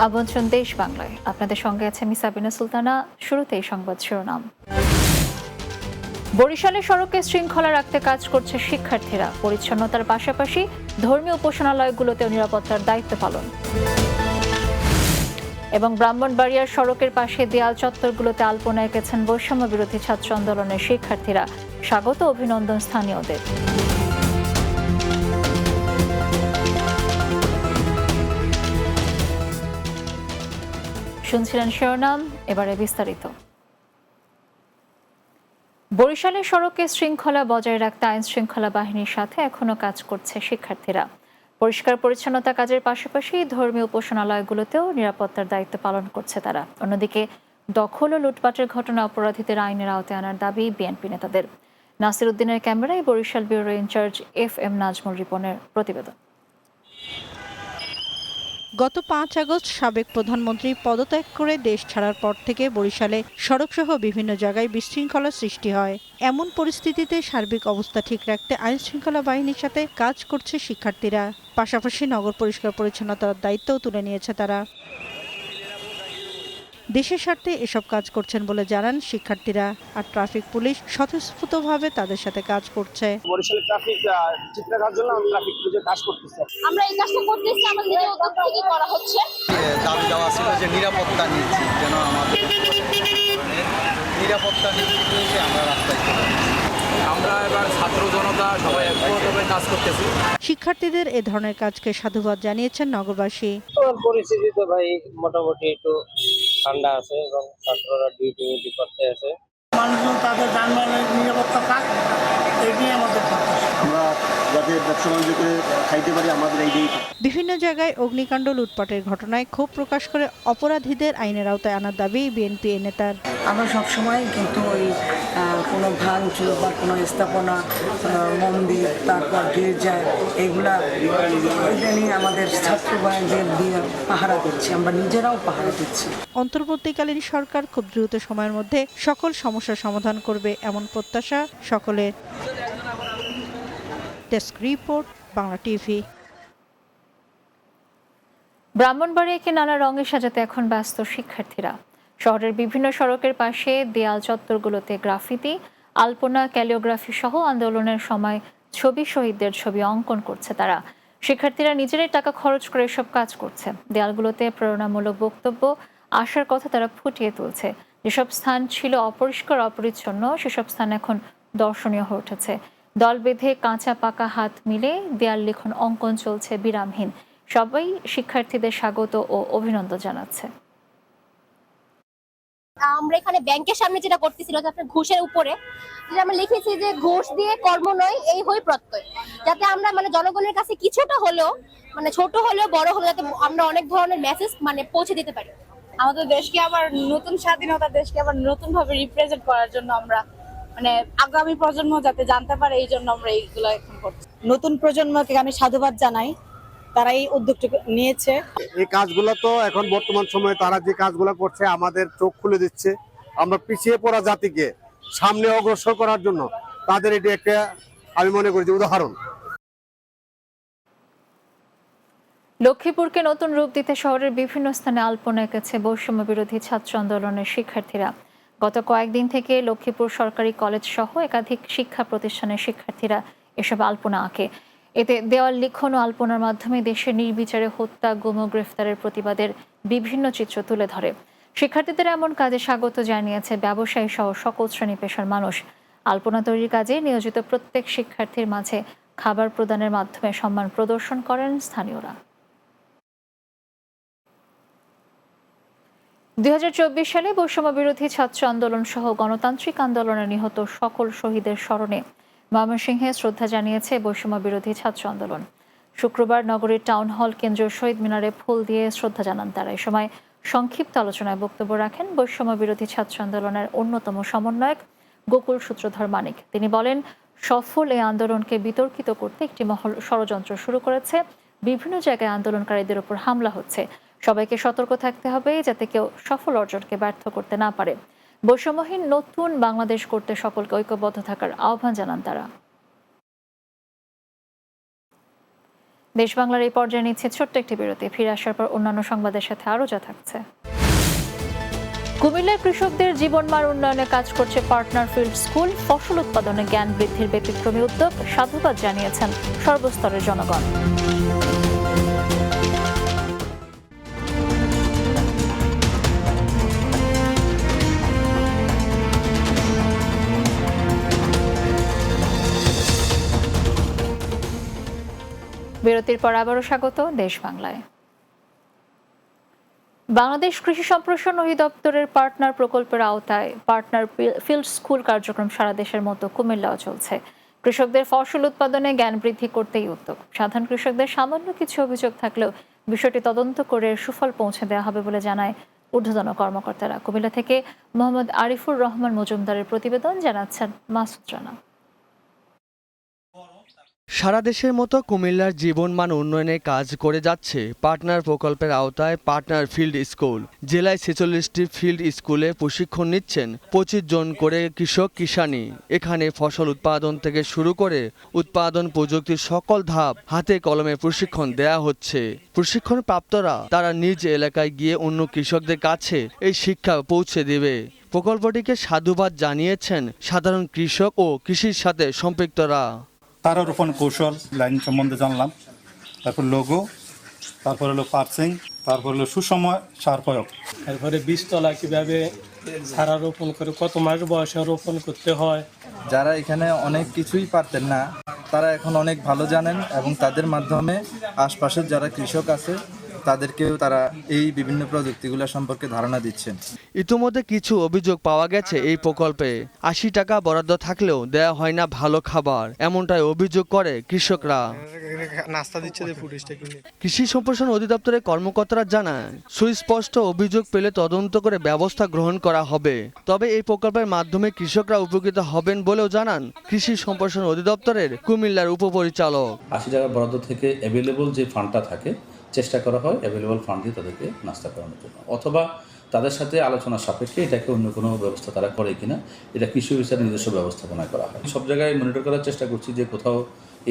আমন্ত্রণ দেশ বাংলায়, আপনাদের সঙ্গে আছে আমি সাবিনা সুলতানা। শুরুতেই সংবাদ শিরোনাম। বরিশালে সড়কে শৃঙ্খলা রাখতে কাজ করছে শিক্ষার্থীরা। পরিচ্ছন্নতার পাশাপাশি ধর্মীয় উপাসনালয়গুলোতেও নিরাপত্তার দায়িত্ব পালন। এবং ব্রাহ্মণবাড়িয়ার সড়কের পাশে দেয়াল চত্বরগুলোতে আলপনা এঁকেছেন বৈষম্য বিরোধী ছাত্র আন্দোলনের শিক্ষার্থীরা। স্বাগত অভিনন্দন স্থানীয়দের। শুনছিলেন শিরোনাম, এবারে বিস্তারিত। বরিশালের সড়কে শৃঙ্খলা বজায় রাখতে আইন শৃঙ্খলা বাহিনীর সাথে এখনো কাজ করছে শিক্ষার্থীরা। পরিষ্কার পরিচ্ছন্নতা কাজের পাশাপাশি ধর্মীয় উপাসনালয়গুলোতেও নিরাপত্তার দায়িত্ব পালন করছে তারা। অন্যদিকে দখল ও লুটপাটের ঘটনা অপরাধীদের আইনের আওতায় আনার দাবি বিএনপি নেতাদের। নাসির উদ্দিনের ক্যামেরায় Barishal bureau incharge FM Nazmul রিপনের প্রতিবেদন। গত ৫ আগস্ট সাবেক প্রধানমন্ত্রী পদত্যাগ করে দেশ ছাড়ার পর থেকে বরিশালে সড়কসহ বিভিন্ন জায়গায় বিশৃঙ্খলার সৃষ্টি হয়। এমন পরিস্থিতিতে সার্বিক অবস্থা ঠিক রাখতে আইন শৃঙ্খলা বাহিনীর সাথে কাজ করছে শিক্ষার্থীরা। পাশাপাশি নগর পরিষ্কার পরিচ্ছন্নতার দায়িত্বও তুলে নিয়েছে তারা। দেশের স্বার্থে এসব কাজ করছেন বলে জানান শিক্ষার্থীরা। আর ট্রাফিক পুলিশ স্বতঃস্ফূর্তভাবে তাদের সাথে কাজ করছে। বরিশালে ট্রাফিক ঠিক রাখার জন্য আমরা ট্রাফিক পুলিশে কাজ করতেছি। আমরা এই কাজটা করতেছি আমাদের উদ্যোগ থেকে করা হচ্ছে। দাবি দেওয়া ছিল যে নিরাপত্তা নিচ্ছি, যেন আমাদের নিরাপত্তা নিশ্চিত হয়েছে আমরা রাস্তায় চলে। আমরা এবার ছাত্র জনতা সবাই একত্রে কাজ করতেছি। শিক্ষার্থীদের এ ধরনের কাজকে সাধুবাদ জানিয়েছেন নগরবাসী। পরিস্থিতি তো ভাই মোটামুটি একটু ঠান্ডা আছে এবং ছাত্ররা ডিউটি করতে আছে। মানুষজন তাদের যানবাহনের নিরাপত্তা পাক, এটি আমাদের প্রত্যাশা। আমরা যাতে ব্যবসা বাণিজ্যকে খাইতে পারি, আমাদের এইটাই। বিভিন্ন জায়গায় অগ্নিকাণ্ড লুটপাটের ঘটনায় ক্ষোভ প্রকাশ করে অপরাধীদের আইনের আওতায় আনার দাবি বিএনপি নেতার। আমরা সবসময় কিন্তু ওই কোনো ভাঙচুর বা কোনো স্থাপনা, মন্দির, তারপর গির্জা, এইগুলা এটা নিয়ে আমাদের ছাত্র ভাইদের দিয়ে পাহারা দিচ্ছি, আমরা নিজেরাও পাহারা দিচ্ছি। অন্তর্বর্তীকালীন সরকার খুব দ্রুত সময়ের মধ্যে সকল সমস্যার সমাধান করবে এমন প্রত্যাশা সকলের। Desk report, Bangla TV. ব্রাহ্মণবাড়িয়াকে নানা রঙে সাজাতে এখন ব্যস্ত শিক্ষার্থীরা। শহরের বিভিন্ন সড়কের পাশে দেয়াল চত্বরগুলোতে গ্রাফিতি, আলপনা, ক্যালিওগ্রাফি সহ আন্দোলনের সময় ছবি শহীদদের ছবি অঙ্কন করছে তারা। শিক্ষার্থীরা নিজেরাই টাকা খরচ করে এসব কাজ করছে। দেয়ালগুলোতে প্রেরণামূলক বক্তব্য, আশার কথা তারা ফুটিয়ে তুলছে। যেসব স্থান ছিল অপরিষ্কার অপরিচ্ছন্ন, সেসব স্থান এখন দর্শনীয় হয়ে উঠেছে। দল বেঁধে কাঁচা পাকা হাত মিলে দেয়াল লিখন অঙ্কন চলছে বিরামহীন। সবাই শিক্ষার্থীদের স্বাগত ও অভিনন্দন জানাচ্ছে। আমরা এখানে ব্যাংকের সামনে যেটা করতেছিল আপনার ঘুষের উপরে যেটা আমরা লিখেছি যে ঘুষ দিয়ে কর্ম নয়, এই হই প্রত্যয়, যাতে আমরা জনগণের কাছে কিছুটা হলেও ছোট হলেও বড় হলেও যাতে আমরা অনেক ধরনের মেসেজ পৌঁছে দিতে পারি। আমাদের দেশকে আবার নতুন স্বাধীনতা, দেশকে আবার নতুন ভাবে রিপ্রেজেন্ট করার জন্য আমরা আগামী প্রজন্ম যাতে জানতে পারে, এই জন্য আমরা এইগুলো এখন করছি। নতুন প্রজন্মকে আমি সাধুবাদ জানাই, তারা এই উদ্যোগটা নিয়েছে। এই কাজগুলো তো এখন বর্তমান সময়ে তারা যে কাজগুলো করছে আমাদের চোখ খুলে দিচ্ছে। আমরা পিছিয়ে পড়া জাতিকে সামনে অগ্রসর করার জন্য তাদের এটি একটা, আমি মনে করি যে উদাহরণ। লক্ষ্মীপুরকে নতুন রূপ দিতে শহরের বিভিন্ন স্থানে আলপনা এঁকেছে বৈষম্য বিরোধী ছাত্র আন্দোলনের শিক্ষার্থীরা। গত কয়েকদিন থেকে লক্ষ্মীপুর সরকারি কলেজ সহ একাধিক শিক্ষা প্রতিষ্ঠানের শিক্ষার্থীরা এসব আলপনা আঁকে। এতে দেওয়াল লিখন ও আলপনার মাধ্যমে দেশের নির্বিচারে হত্যা, গুম, গ্রেফতারের প্রতিবাদের বিভিন্ন চিত্র তুলে ধরে। শিক্ষার্থীদের এমন কাজে স্বাগত জানিয়েছে ব্যবসায়ী সহ সকল শ্রেণী পেশার মানুষ। আলপনা তৈরির কাজে নিয়োজিত প্রত্যেক শিক্ষার্থীর মাঝে খাবার প্রদানের মাধ্যমে সম্মান প্রদর্শন করেন স্থানীয়রা। 2024 সালে বৈষম্য বিরোধী ছাত্র আন্দোলন সহ গণতান্ত্রিক আন্দোলনে নিহত সকল শহীদের স্মরণে ময়মনসিংহে শ্রদ্ধা জানিয়েছে বৈষম্য বিরোধী ছাত্র আন্দোলন। শুক্রবার নগরীর টাউন হল কেন্দ্রীয় শহীদ মিনারে ফুল দিয়ে শ্রদ্ধা জানান তারা। এ সময় সংক্ষিপ্ত আলোচনায় বক্তব্য রাখেন বৈষম্য বিরোধী ছাত্র আন্দোলনের অন্যতম সমন্বয়ক গোকুল সূত্রধর মানিক। তিনি বলেন, সফল এই আন্দোলনকে বিতর্কিত করতে একটি মহল ষড়যন্ত্র শুরু করেছে। বিভিন্ন জায়গায় আন্দোলনকারীদের উপর হামলা হচ্ছে। সবাইকে সতর্ক থাকতে হবে যাতে কেউ সফল অর্জনকে ব্যর্থ করতে না পারে। বৈষম্যহীন নতুন বাংলাদেশ করতে সকলকে ঐক্যবদ্ধ থাকার আহ্বান জানান তারা। দেশ বাংলার এই পর্যায়ে নিচ্ছে ছোট্ট একটি বিরতি। ফিরে আসার পর অন্যান্য সংবাদের সাথে আরও যা থাকছে। কুমিল্লার কৃষকদের জীবনমান উন্নয়নে কাজ করছে পার্টনার ফিল্ড স্কুল। ফসল উৎপাদনে জ্ঞান বৃদ্ধির ব্যতিক্রমী উদ্যোগ, সাধুবাদ জানিয়েছেন সর্বস্তরের জনগণ। বিরতির পর আবারও স্বাগত দেশ বাংলায়। বাংলাদেশ কৃষি সম্প্রসারণ অধিদপ্তরের পার্টনার প্রকল্পের আওতায় পার্টনার ফিল্ড স্কুল কার্যক্রম সারা দেশের মতো কুমিল্লাও চলছে। কৃষকদের ফসল উৎপাদনে জ্ঞান বৃদ্ধি করতেই উদ্যোগ। সাধারণ কৃষকদের সামান্য কিছু অভিযোগ থাকলেও বিষয়টি তদন্ত করে সুফল পৌঁছে দেওয়া হবে বলে জানায় ঊর্ধ্বতন কর্মকর্তারা। কুমিল্লা থেকে মোহাম্মদ আরিফুর রহমান মজুমদারের প্রতিবেদন, জানাচ্ছেন মাসুদ রানা। সারা দেশের মতো কুমিল্লার জীবনমান উন্নয়নে কাজ করে যাচ্ছে পার্টনার প্রকল্পের আওতায় পার্টনার ফিল্ড স্কুল। জেলায় 46টি ফিল্ড স্কুলে প্রশিক্ষণ নিচ্ছেন 25 জন করে কৃষক কিষানি। এখানে ফসল উৎপাদন থেকে শুরু করে উৎপাদন প্রযুক্তির সকল ধাপ হাতে কলমে প্রশিক্ষণ দেয়া হচ্ছে। প্রশিক্ষণ প্রাপ্তরা তারা নিজ এলাকায় গিয়ে অন্য কৃষকদের কাছে এই শিক্ষা পৌঁছে দেবে। প্রকল্পটিকে সাধুবাদ জানিয়েছেন সাধারণ কৃষক ও কৃষির সাথে সম্পৃক্তরা। তারা রোপণ কৌশল লাইন সম্বন্ধে জানলাম, তারপর লোগো, তারপর হলো পার্সিং, তারপর হলো সুসময় সার প্রয়োগ, তারপরে বীজতলা কিভাবে সারা রোপণ করে কত মাস বয়সে রোপণ করতে হয়। যারা এখানে অনেক কিছুই পারতেন না তারা এখন অনেক ভালো জানেন এবং তাদের মাধ্যমে আশপাশের যারা কৃষক আছে তাদেরকেও তারা এই বিভিন্ন প্রযুক্তিগুলো সম্পর্কে ধারণা দিচ্ছেন। ইতিমধ্যে কিছু অভিযোগ পাওয়া গেছে এই প্রকল্পে 80 টাকা বরাদ্দ থাকলেও দেয়া হয় না ভালো খাবার, এমনটাই অভিযোগ করে কৃষকরা। কৃষি সম্প্রসারণ অধিদপ্তরের কর্মকর্তারা জানান, সুস্পষ্ট অভিযোগ পেলে তদন্ত করে ব্যবস্থা গ্রহণ করা হবে। তবে এই প্রকল্পের মাধ্যমে কৃষকরা উপকৃত হবেন বলেও জানান কৃষি সম্প্রসারণ অধিদপ্তরের কুমিল্লার উপপরিচালক। 80 টাকা বরাদ্দ থেকে অ্যাভেলেবল যে ফান্ডটা থাকে চেষ্টা করা হয় অ্যাভেলেবল ফান্ড দিয়ে তাদেরকে নাস্তা করানোর জন্য, অথবা তাদের সাথে আলোচনার সাপেক্ষে এটাকে অন্য কোনো ব্যবস্থা তারা করে কিনা এটা কৃষি অফিসারের নিজস্ব ব্যবস্থাপনা করা হয়। সব জায়গায় মনিটর করার চেষ্টা করছি যে কোথাও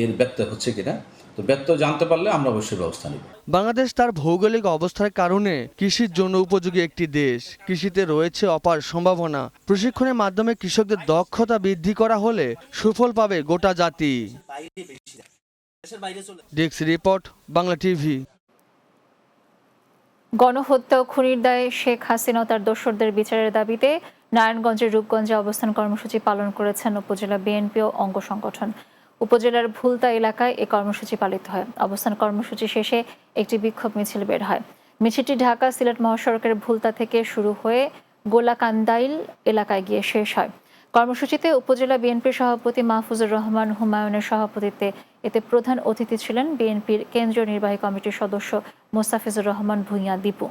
এর ব্যত্যয় হচ্ছে কিনা। তো ব্যত্যয় জানতে পারলে আমরা অবশ্যই ব্যবস্থা নেব। বাংলাদেশ তার ভৌগোলিক অবস্থার কারণে কৃষির জন্য উপযোগী একটি দেশ। কৃষিতে রয়েছে অপার সম্ভাবনা। প্রশিক্ষণের মাধ্যমে কৃষকদের দক্ষতা বৃদ্ধি করা হলে সুফল পাবে গোটা জাতি। Desk report, Bangla TV. গণহত্যা ও খুনির দায়ে শেখ হাসিনা তার দোসরদের বিচারের দাবিতে নারায়ণগঞ্জের রূপগঞ্জে অবস্থান কর্মসূচি পালন করেছেন উপজেলা বিএনপি ও অঙ্গ সংগঠন। উপজেলার ভুলতা এলাকায় এই কর্মসূচি পালিত হয়। অবস্থান কর্মসূচি শেষে একটি বিক্ষোভ মিছিল বের হয়। মিছিলটি ঢাকা সিলেট মহাসড়কের ভুলতা থেকে শুরু হয়ে গোলাকান্দাইল এলাকায় গিয়ে শেষ হয়। কর্মসূচিতে উপজেলা বিএনপির সভাপতি মাহফুজুর রহমান হুমায়ুনের সভাপতিত্বে এতে প্রধান অতিথি ছিলেন বিএনপির কেন্দ্রীয় নির্বাহী কমিটির সদস্য মোস্তাফিজুর রহমান ভূঁইয়া দীপু।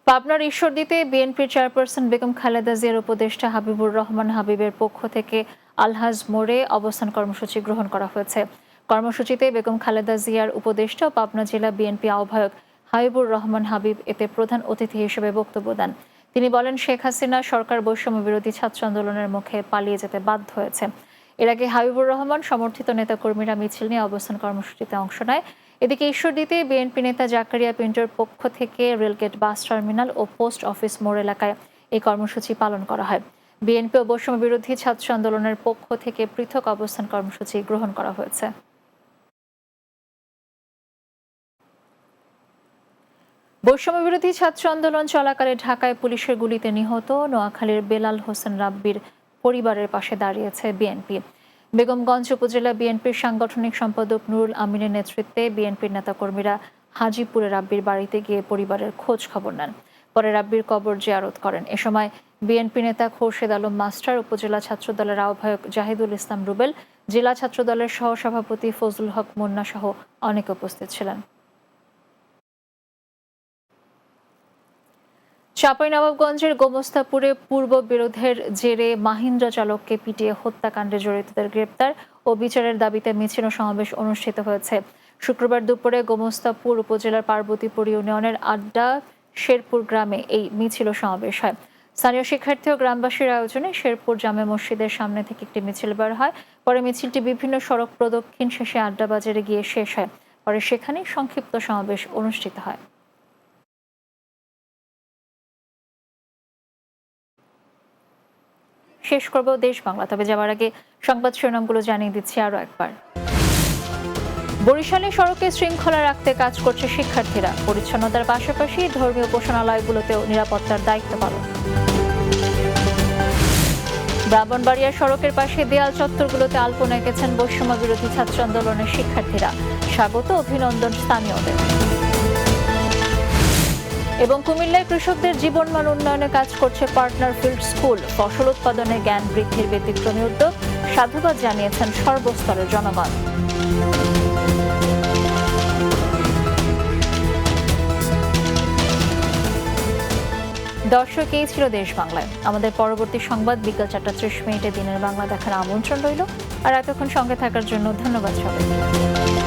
পাবনার ঈশ্বরদীতে বিএনপির চেয়ারপারসন বেগম খালেদা জিয়ার উপদেষ্টা হাবিবুর রহমান হাবিবের পক্ষ থেকে আলহাজ মোড়ে অবস্থান কর্মসূচি গ্রহণ করা হয়েছে। কর্মসূচিতে বেগম খালেদা জিয়ার উপদেষ্টা ও পাবনা জেলা বিএনপি আহ্বায়ক হাবিবুর রহমান হাবিব এতে প্রধান অতিথি হিসেবে বক্তব্য দেন। তিনি বলেন, শেখ হাসিনা সরকার বৈষম্য বিরোধী ছাত্র আন্দোলনের মুখে পালিয়ে যেতে বাধ্য হয়েছে। এর আগে হাবিবুর রহমান সমর্থিত নেতাকর্মীরা মিছিল নিয়ে অবস্থান কর্মসূচিতে অংশ নেয়। এদিকে ঈশ্বরদীতে বিএনপি নেতা জাকারিয়া পিন্টোর পক্ষ থেকে রেলগেট বাস টার্মিনাল ও পোস্ট অফিস মোড় এলাকায় এই কর্মসূচি পালন করা হয়। বিএনপি ও বৈষম্য বিরোধী ছাত্র আন্দোলনের পক্ষ থেকে পৃথক অবস্থান কর্মসূচি গ্রহণ করা হয়েছে। বৈষম্য বিরোধী ছাত্র আন্দোলন চলাকালে ঢাকায় পুলিশের গুলিতে নিহত নোয়াখালীর বেলাল হোসেন রাব্বির পরিবারের পাশে দাঁড়িয়েছে বিএনপি। বেগমগঞ্জ উপজেলা বিএনপির সাংগঠনিক সম্পাদক নুরুল আমিনের নেতৃত্বে বিএনপির নেতাকর্মীরা হাজিপুরে রাব্বির বাড়িতে গিয়ে পরিবারের খোঁজ খবর নেন। পরে রাব্বির কবর জিয়ারত করেন। এ সময় বিএনপি নেতা খোরশেদ আলম মাস্টার, উপজেলা ছাত্রদলের আহ্বায়ক জাহিদুল ইসলাম রুবেল, জেলা ছাত্রদলের সহসভাপতি ফজলুল হক মুন্না সহ অনেকে উপস্থিত ছিলেন। চাঁপাইনবাবগঞ্জের গোমস্তাপুরে পূর্ব বিরোধের জেরে মাহিন্দ্রা চালককে পিটিয়ে হত্যাকাণ্ডে জড়িতদের গ্রেপ্তার ও বিচারের দাবিতে মিছিল ও সমাবেশ অনুষ্ঠিত হয়েছে। শুক্রবার দুপুরে গোমস্তাপুর উপজেলার পার্বতীপুর ইউনিয়নের আড্ডা শেরপুর গ্রামে এই মিছিল ও সমাবেশ হয়। স্থানীয় শিক্ষার্থী ও গ্রামবাসীর আয়োজনে শেরপুর জামে মসজিদের সামনে থেকে একটি মিছিল বের হয়। পরে মিছিলটি বিভিন্ন সড়ক প্রদক্ষিণ শেষে আড্ডা বাজারে গিয়ে শেষ হয়। পরে সেখানেই সংক্ষিপ্ত সমাবেশ অনুষ্ঠিত হয়। শেষ করব দেশ বাংলা, তবে যাওয়ার আগে সংবাদ শিরোনামগুলো জানিয়ে দিচ্ছি আরো একবার। বরিশালে সড়কে শৃঙ্খলা রাখতে কাজ করছে শিক্ষার্থীরা। পরিচ্ছন্নতার পাশাপাশি ধর্মীয় উপাসনালয়গুলোতেও নিরাপত্তার দায়িত্ব পালন। ব্রাহ্মণবাড়িয়া সড়কের পাশে দেয়াল চত্বরগুলোতে আলপনা এঁকেছেন বৈষম্য বিরোধী ছাত্র আন্দোলনের শিক্ষার্থীরা। স্বাগত অভিনন্দন স্থানীয়দের। এবং কুমিল্লায় কৃষকদের জীবনমান উন্নয়নে কাজ করছে পার্টনার ফিল্ড স্কুল। ফসল উৎপাদনে জ্ঞান বৃদ্ধির ব্যতিক্রমী উদ্যোগ, সাধুবাদ জানিয়েছেন সর্বস্তরের জনগণ। দর্শক, এই ছিল দেশ বাংলায়। আমাদের পরবর্তী সংবাদ বিকাল 4:30 দিনের বাংলা দেখার আমন্ত্রণ রইল। আর এতক্ষণ সঙ্গে থাকার জন্য ধন্যবাদ সবাইকে।